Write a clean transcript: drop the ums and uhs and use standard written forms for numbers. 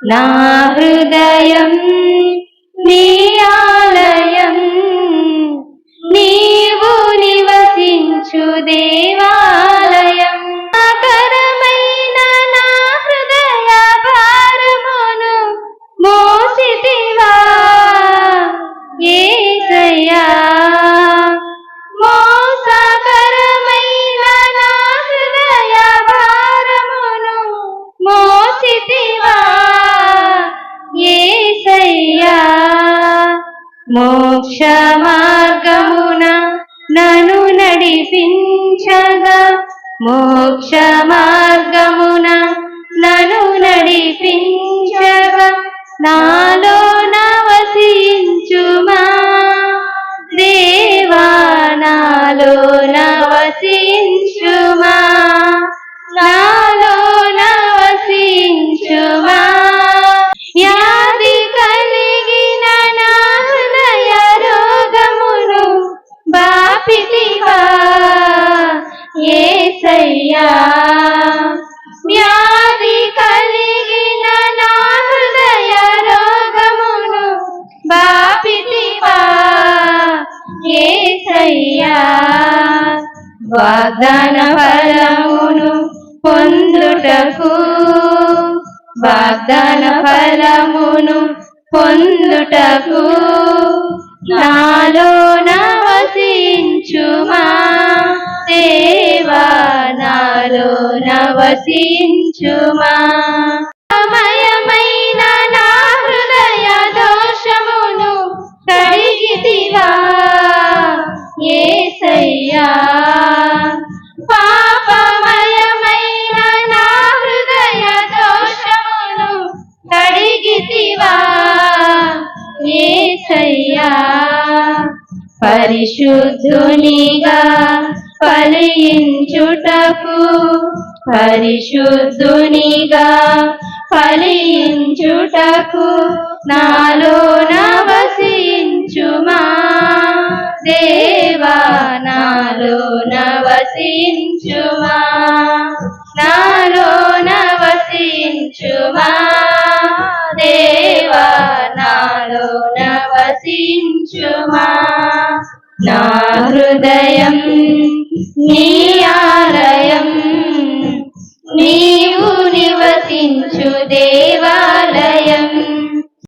నా హృదయం నీ ఆలయం, నీవు నివసించు దేవాలయం. ఆకరమైన నా హృదయ భారమును మోసితివా యేసయ్యా. మోసకరమైన నా హృదయ భారమును మోసితివా యేసయ్యా. మోక్ష మార్గమున నన్ను నడిపించగా, మోక్ష మార్గమున నన్ను నడిపించగా, నాలో నవసించుమా దేవా, నాలో నవసించుమా, నాలో నవసించుమా. వ్యాధి కలిగిన నా హృదయ రోగమును బాపితివా యేసయ్యా. వ్యాధి కలిగిన నా హృదయ రోగమును బాపితివా యేసయ్యా. వాగ్దాన ఫలమును పొందుటకు, వాగ్దాన ఫలమును పొందుటకు నాలో నవసించుమా దేవా, నాలో నవసించుమా. సమయమైన నా హృదయ దోషమును కడిగితివా యేసయ్యా. పాపమయమైన నా హృదయ దోషమును కడిగితివా యేసయ్యా. పరిశుద్ధునిగా ఫలించుటకు, పరిశుద్ధునిగా ఫలించుటకు నాలో నవసించుమా దేవా, నాలో నవసించుమా, నాలో నవసించుమా దేవా, నాలో నవసించుమా. నా హృదయం నీ ఆలయం, నీ